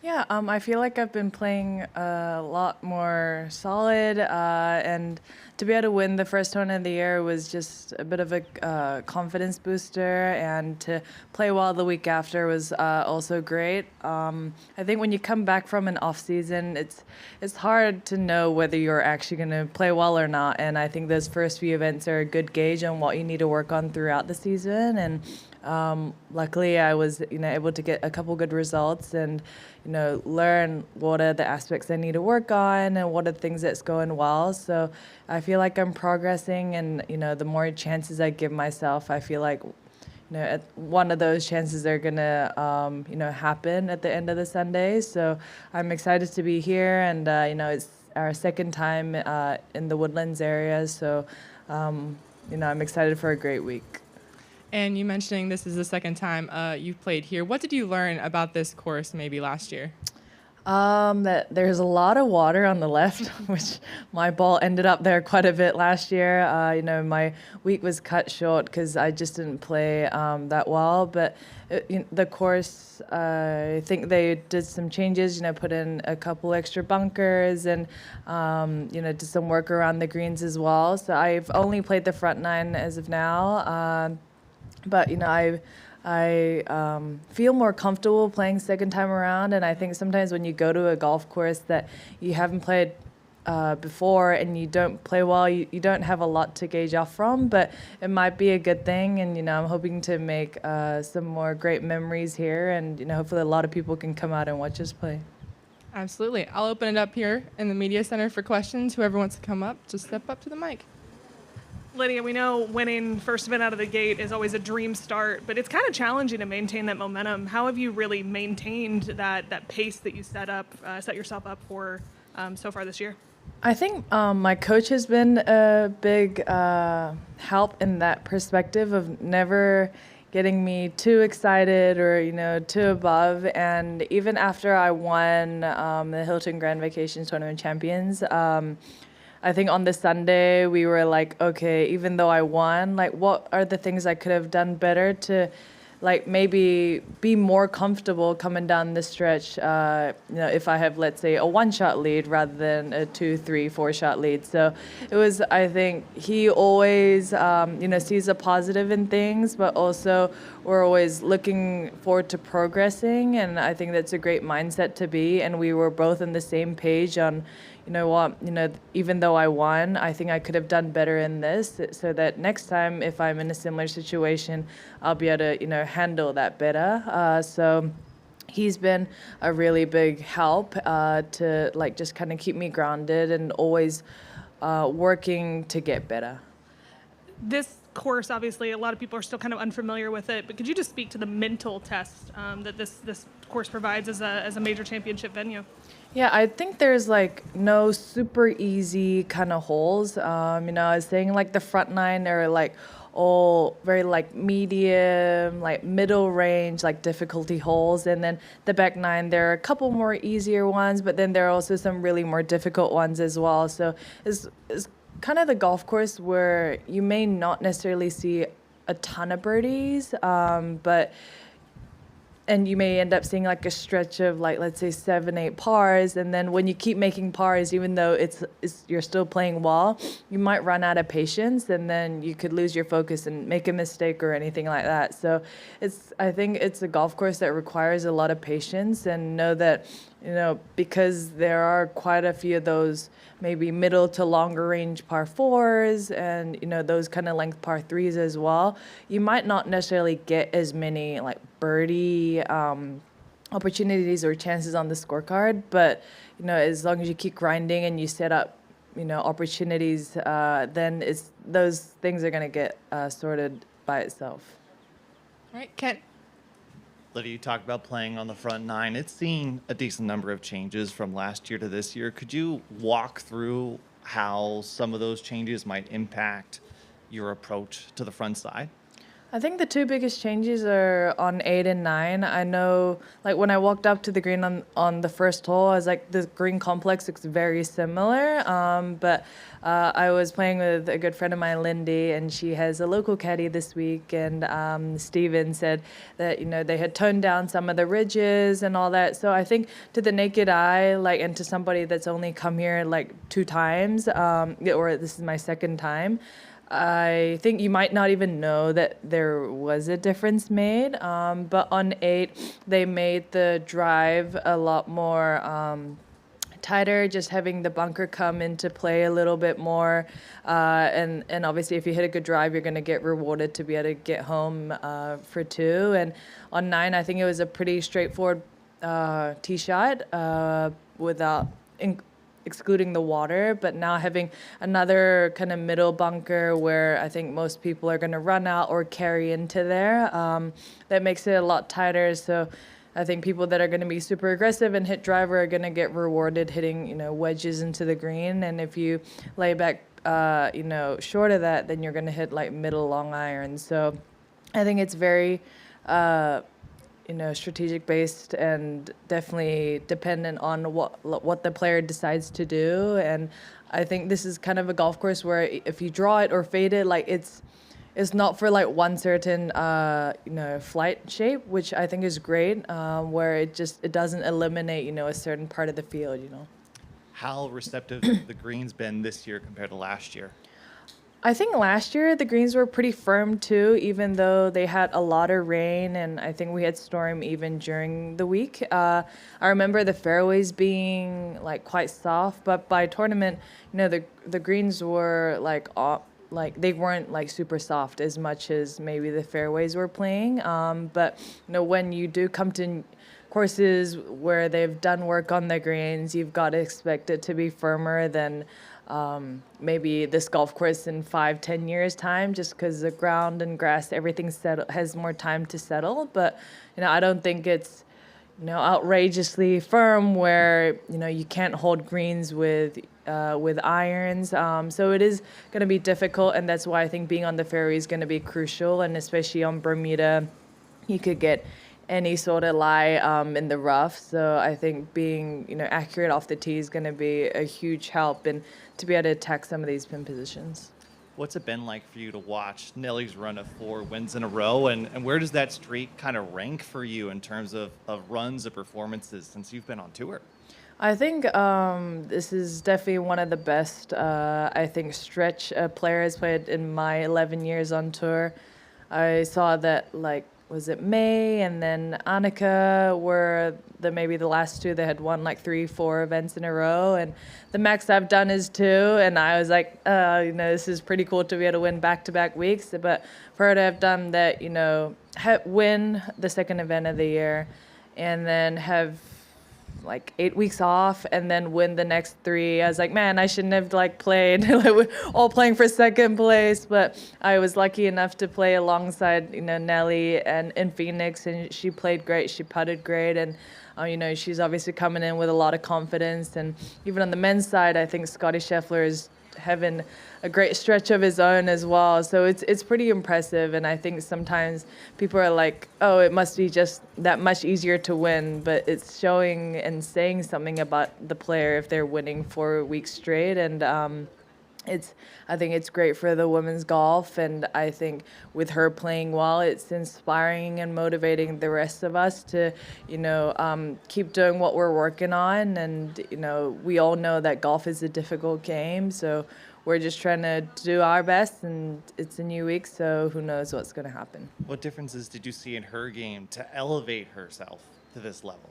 Yeah, I feel like I've been playing a lot more solid, and to be able to win the first tournament of the year was just a bit of a confidence booster, and to play well the week after was also great. I think when you come back from an off season, it's hard to know whether you're actually going to play well or not, and I think those first few events are a good gauge on what you need to work on throughout the season, and luckily, I was able to get a couple good results and learn what are the aspects I need to work on and what are the things that's going well. So I feel like I'm progressing, and the more chances I give myself, I feel like one of those chances are gonna happen at the end of the Sunday. So I'm excited to be here, and it's our second time in the Woodlands area. So I'm excited for a great week. And you mentioning this is the second time you've played here. What did you learn about this course maybe last year? That there's a lot of water on the left, which my ball ended up there quite a bit last year. My week was cut short because I just didn't play that well. But the course, I think they did some changes. Put in a couple extra bunkers and did some work around the greens as well. So I've only played the front nine as of now. But I feel more comfortable playing second time around, and I think sometimes when you go to a golf course that you haven't played before and you don't play well, you don't have a lot to gauge off from, but it might be a good thing, and I'm hoping to make some more great memories here, and hopefully a lot of people can come out and watch us play. Absolutely. I'll open it up here in the media center for questions. Whoever wants to come up, just step up to the mic. Lydia, we know winning first event out of the gate is always a dream start, but it's kind of challenging to maintain that momentum. How have you really maintained that pace that you set yourself up for so far this year? I think my coach has been a big help in that perspective of never getting me too excited or too above. And even after I won the Hilton Grand Vacations Tournament Champions, I think on the Sunday we were like, okay, even though I won, like what are the things I could have done better to like maybe be more comfortable coming down the stretch, if I have, let's say, a 1-shot lead rather than a 2, 3, 4-shot lead. So it was, I think he always, sees a positive in things, but also we're always looking forward to progressing. And I think that's a great mindset to be. And we were both on the same page on, even though I won, I think I could have done better in this, so that next time if I'm in a similar situation, I'll be able to, handle that better. So he's been a really big help to like just kind of keep me grounded and always working to get better. This course, obviously, a lot of people are still kind of unfamiliar with it, but could you just speak to the mental test that this course provides as a major championship venue? Yeah, I think there's like no super easy kind of holes. I was saying like the front nine are like all very like medium, like middle range, like difficulty holes. And then the back nine, there are a couple more easier ones, but then there are also some really more difficult ones as well. So it's kind of the golf course where you may not necessarily see a ton of birdies, and you may end up seeing like a stretch of like, let's say 7, 8 pars. And then when you keep making pars, even though it's you're still playing well, you might run out of patience, and then you could lose your focus and make a mistake or anything like that. So I think it's a golf course that requires a lot of patience, and know that, because there are quite a few of those maybe middle to longer range par 4s and, those kind of length par 3s as well, you might not necessarily get as many like birdie opportunities or chances on the scorecard. But, as long as you keep grinding and you set up, opportunities, then those things are going to get sorted by itself. All right, Kent. Lydia, you talked about playing on the front nine. It's seen a decent number of changes from last year to this year. Could you walk through how some of those changes might impact your approach to the front side? I think the two biggest changes are on 8 and 9. I know, like, when I walked up to the green on the first hole, I was like, the green complex looks very similar. But I was playing with a good friend of mine, Lindy, and she has a local caddy this week. And Steven said that, they had toned down some of the ridges and all that. So I think to the naked eye, like, and to somebody that's only come here, like, 2 times, or this is my second time, I think you might not even know that there was a difference made. But on 8, they made the drive a lot more tighter, just having the bunker come into play a little bit more. And obviously, if you hit a good drive, you're going to get rewarded to be able to get home for 2. And on 9, I think it was a pretty straightforward tee shot without excluding the water, but now having another kind of middle bunker where I think most people are going to run out or carry into there, that makes it a lot tighter. So I think people that are going to be super aggressive and hit driver are going to get rewarded hitting, wedges into the green. And if you lay back, short of that, then you're going to hit like middle long irons. So I think it's very strategic based and definitely dependent on what the player decides to do. And I think this is kind of a golf course where if you draw it or fade it, like it's not for like one certain flight shape, which I think is great. Where it doesn't eliminate a certain part of the field. How receptive have the greens been this year compared to last year? I think last year the greens were pretty firm too, even though they had a lot of rain, and I think we had storm even during the week. I remember the fairways being like quite soft, but by tournament, the greens were like they weren't like super soft as much as maybe the fairways were playing. But when you do come to courses where they've done work on the greens, you've got to expect it to be firmer than maybe this golf course in 5-10 years time, just because the ground and grass, everything has more time to settle. But I don't think it's outrageously firm where you can't hold greens with irons. So it is going to be difficult, and that's why I think being on the fairway is going to be crucial. And especially on Bermuda, you could get any sort of lie in the rough. So I think being accurate off the tee is going to be a huge help, and to be able to attack some of these pin positions. What's it been like for you to watch Nelly's run of 4 wins in a row, and where does that streak kind of rank for you in terms of runs of performances since you've been on tour? I think this is definitely one of the best, stretch a player has played in my 11 years on tour. I saw that, was it May and then Annika were maybe the last 2 that had won 3-4 events in a row, and the max I've done is 2, and I was like, this is pretty cool to be able to win back-to-back weeks. But for her to have done that, win the second event of the year and then have 8 weeks off and then win the next 3. I was like, man, I shouldn't have played. We're all playing for second place, but I was lucky enough to play alongside Nelly and in Phoenix, and she played great. She putted great, and she's obviously coming in with a lot of confidence. And even on the men's side, I think Scotty Scheffler is having a great stretch of his own as well. So it's pretty impressive, and I think sometimes people are like, oh, it must be just that much easier to win, but it's showing and saying something about the player if they're winning 4 weeks straight. And I think it's great for the women's golf, and I think with her playing well, it's inspiring and motivating the rest of us to, keep doing what we're working on. And, we all know that golf is a difficult game, so we're just trying to do our best, and it's a new week, so who knows what's going to happen. What differences did you see in her game to elevate herself to this level?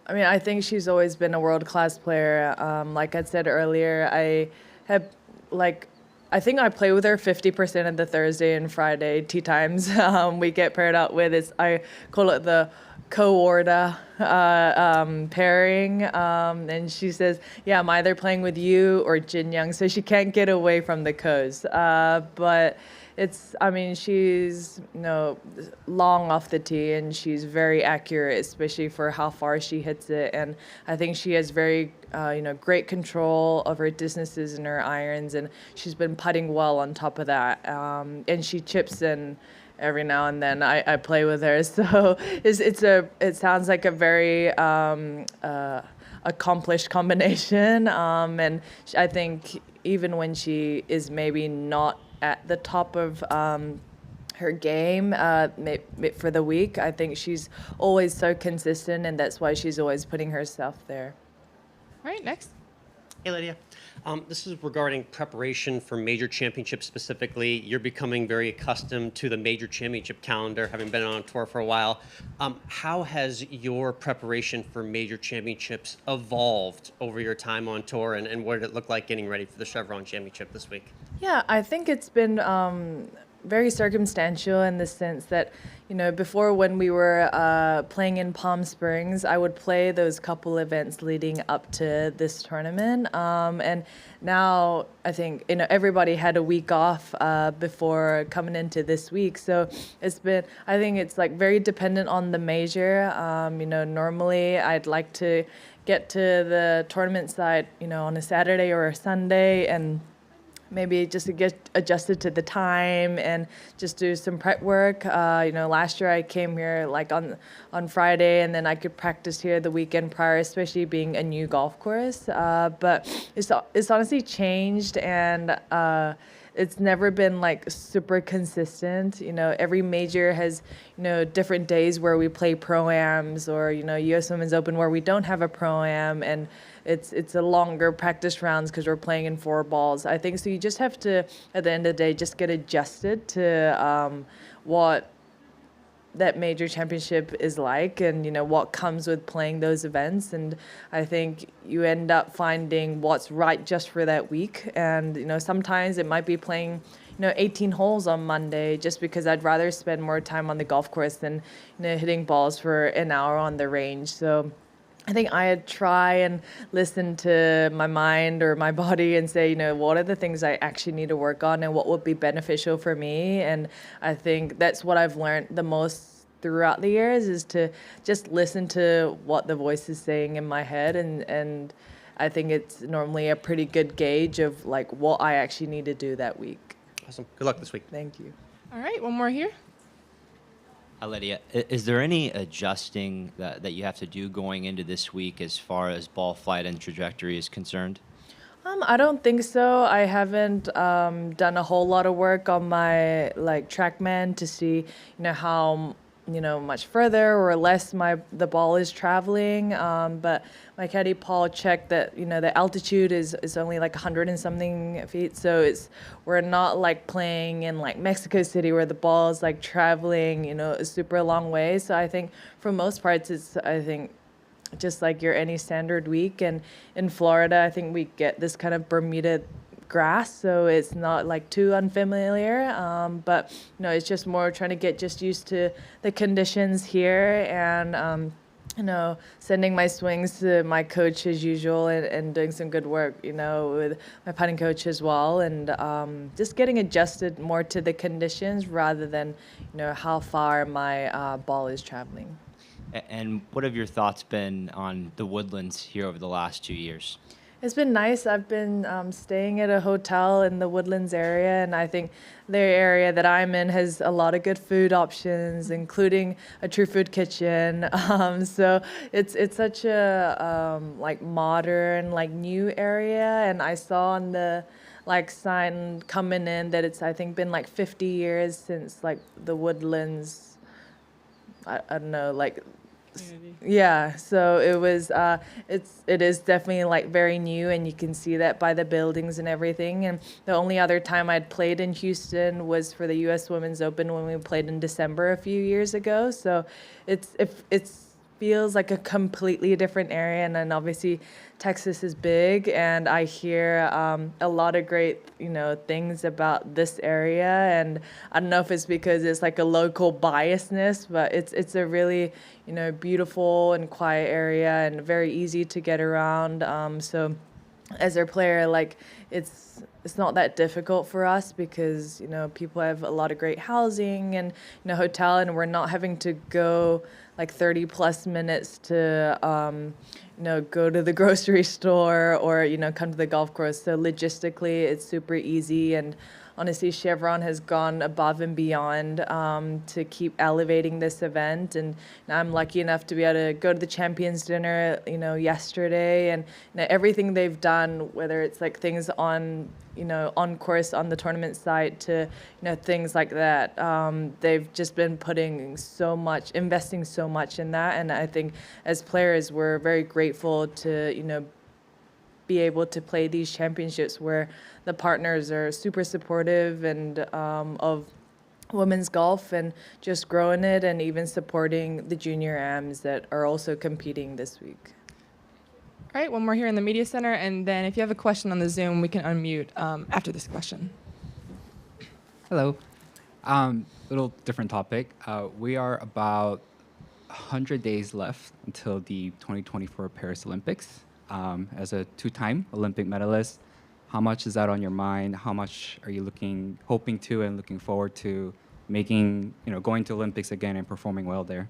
I mean, I think she's always been a world-class player. Like I said earlier, I think I play with her 50% of the Thursday and Friday tee times. We get paired out with, I call it the co-order pairing. And she says, yeah, I'm either playing with you or Jin Young, so she can't get away from the co's. But she's long off the tee, and she's very accurate, especially for how far she hits it. And I think she has very great control of her distances and her irons, and she's been putting well on top of that. And she chips in every now and then I play with her. So it sounds like a very accomplished combination. And I think even when she is maybe not at the top of her game for the week, I think she's always so consistent, and that's why she's always putting herself there. All right, next. Hey, Lydia. This is regarding preparation for major championships specifically. You're becoming very accustomed to the major championship calendar, having been on tour for a while. How has your preparation for major championships evolved over your time on tour, and what did it look like getting ready for the Chevron Championship this week? Yeah, I think it's been very circumstantial in the sense that, before when we were playing in Palm Springs, I would play those couple events leading up to this tournament. And now I think, everybody had a week off before coming into this week. So I think it's like very dependent on the major. Normally I'd like to get to the tournament side, on a Saturday or a Sunday, and maybe just to get adjusted to the time and just do some prep work. Last year I came here like on Friday, and then I could practice here the weekend prior, especially being a new golf course. But it's honestly changed, and it's never been like super consistent. Every major has, different days where we play pro-ams, or, US Women's Open where we don't have a pro-am, and it's a longer practice rounds because we're playing in 4 balls. I think so. You just have to, at the end of the day, just get adjusted to what that major championship is like, and what comes with playing those events. And I think you end up finding what's right just for that week. And sometimes it might be playing 18 holes on Monday, just because I'd rather spend more time on the golf course than hitting balls for an hour on the range. So I think I'd try and listen to my mind or my body and say, what are the things I actually need to work on and what would be beneficial for me. And I think that's what I've learned the most throughout the years, is to just listen to what the voice is saying in my head. And I think it's normally a pretty good gauge of like what I actually need to do that week. Awesome. Good luck this week. Thank you. All right, one more here. Lydia, is there any adjusting that you have to do going into this week as far as ball flight and trajectory is concerned? I don't think so. I haven't done a whole lot of work on my TrackMan to see how much further or less the ball is traveling. But my caddy Paul checked that the altitude is only like 100 and something feet. So we're not like playing in like Mexico City where the ball is like traveling a super long way. So I think for most parts it's just like any standard week. And in Florida, I think we get this kind of Bermuda grass, so it's not like too unfamiliar, but it's just more trying to get just used to the conditions here, and sending my swings to my coach as usual, and doing some good work with my putting coach as well, and just getting adjusted more to the conditions rather than how far my ball is traveling. And what have your thoughts been on the Woodlands here over the last 2 years? It's been nice. I've been staying at a hotel in the Woodlands area, and I think the area that I'm in has a lot of good food options, including a True Food kitchen. So it's such a modern, new area, and I saw on the sign coming in that it's, I think, been 50 years since the Woodlands. I don't know, yeah, so it was it is definitely very new, and you can see that by the buildings and everything. And the only other time I'd played in Houston was for the US Women's Open when we played in December a few years ago. So it feels like a completely different area, and then obviously Texas is big, and I hear a lot of great things about this area. And I don't know if it's because it's a local biasness, but it's a really beautiful and quiet area and very easy to get around. So as a player, it's not that difficult for us because people have a lot of great housing and hotel, and we're not having to go 30 plus minutes to go to the grocery store or come to the golf course. So logistically it's super easy, and honestly, Chevron has gone above and beyond to keep elevating this event. And I'm lucky enough to be able to go to the Champions Dinner, yesterday, and everything they've done, whether it's like things on on course on the tournament site to, things like that. They've just been investing so much in that. And I think as players, we're very grateful to, be able to play these championships where the partners are super supportive and of women's golf and just growing it and even supporting the junior AMs that are also competing this week. All right, one more here in the media center, and then if you have a question on the Zoom, we can unmute after this question. Hello. Little different topic. We are about 100 days left until the 2024 Paris Olympics. As a two-time Olympic medalist, how much is that on your mind? How much are you hoping to and looking forward to going to Olympics again and performing well there?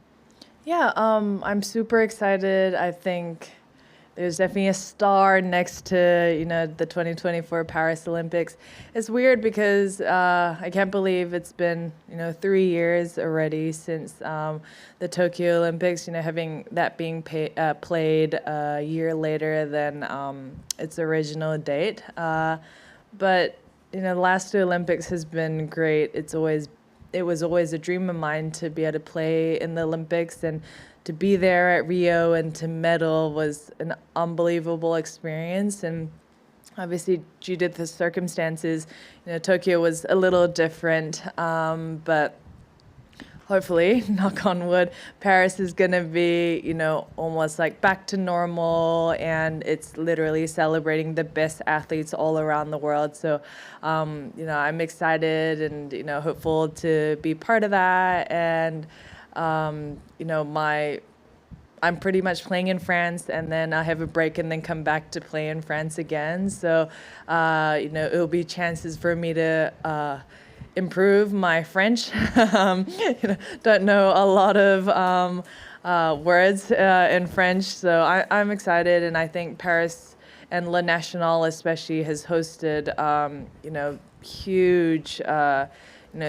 Yeah, I'm super excited. I think there's definitely a star next to, the 2024 Paris Olympics. It's weird because I can't believe it's been, 3 years already since the Tokyo Olympics, having that being played a year later than its original date. But, the last two Olympics has been great. It was always a dream of mine to be able to play in the Olympics, and to be there at Rio and to medal was an unbelievable experience. And obviously, due to the circumstances, Tokyo was a little different. But hopefully, knock on wood, Paris is going to be, almost like back to normal. And it's literally celebrating the best athletes all around the world. So, I'm excited and, hopeful to be part of that. And I'm pretty much playing in France, and then I have a break and then come back to play in France again. So, it'll be chances for me to improve my French. Don't know a lot of words in French, so I'm excited, and I think Paris and La Nationale especially has hosted, huge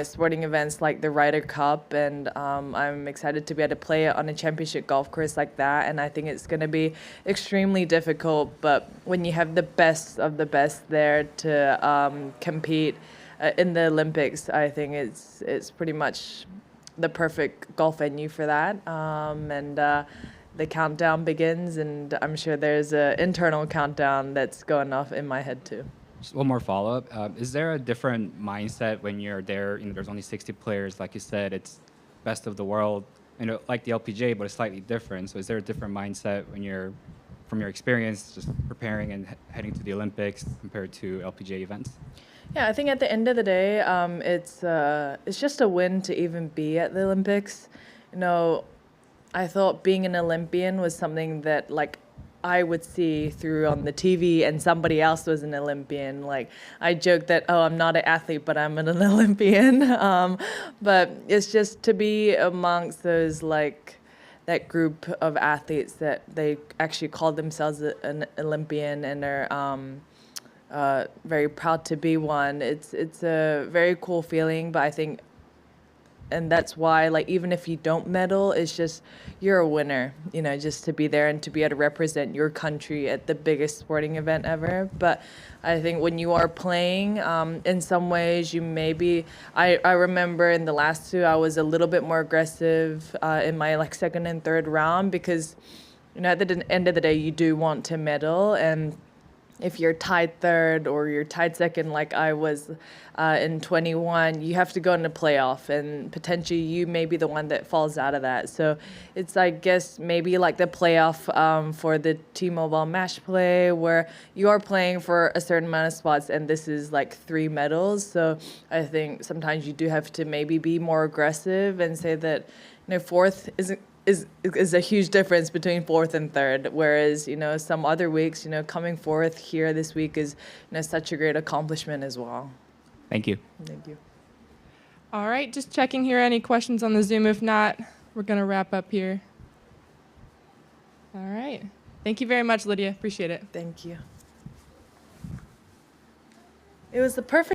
sporting events like the Ryder Cup, and I'm excited to be able to play it on a championship golf course like that. And I think it's going to be extremely difficult, but when you have the best of the best there to compete in the Olympics, I think it's pretty much the perfect golf venue for that. And the countdown begins, and I'm sure there's an internal countdown that's going off in my head too. Just one more follow-up. Is there a different mindset when you're there? There's only 60 players. Like you said, it's best of the world, like the LPGA, but it's slightly different. So is there a different mindset when you're, from your experience, just preparing and heading to the Olympics compared to LPGA events? Yeah, I think at the end of the day, it's just a win to even be at the Olympics. I thought being an Olympian was something that, I would see through on the TV, and somebody else was an Olympian. Like, I joke that, I'm not an athlete, but I'm an Olympian. But it's just to be amongst those, that group of athletes that they actually call themselves an Olympian and are very proud to be one. It's a very cool feeling, but I think, and that's why, even if you don't medal, it's just you're a winner, just to be there and to be able to represent your country at the biggest sporting event ever. But I think when you are playing, in some ways, I remember in the last two, I was a little bit more aggressive in my second and third round because, at the end of the day, you do want to medal. And if you're tied third or you're tied second, like I was in 21, you have to go into playoff, and potentially you may be the one that falls out of that. So it's, I guess, maybe the playoff for the T-Mobile match play, where you are playing for a certain amount of spots, and this is 3 medals. So I think sometimes you do have to maybe be more aggressive and say that, fourth is a huge difference between fourth and third, whereas some other weeks, coming fourth here this week is such a great accomplishment as well. Thank you. Thank you. All right, just checking here. Any questions on the Zoom? If not, we're going to wrap up here. All right. Thank you very much, Lydia. Appreciate it. Thank you. It was the perfect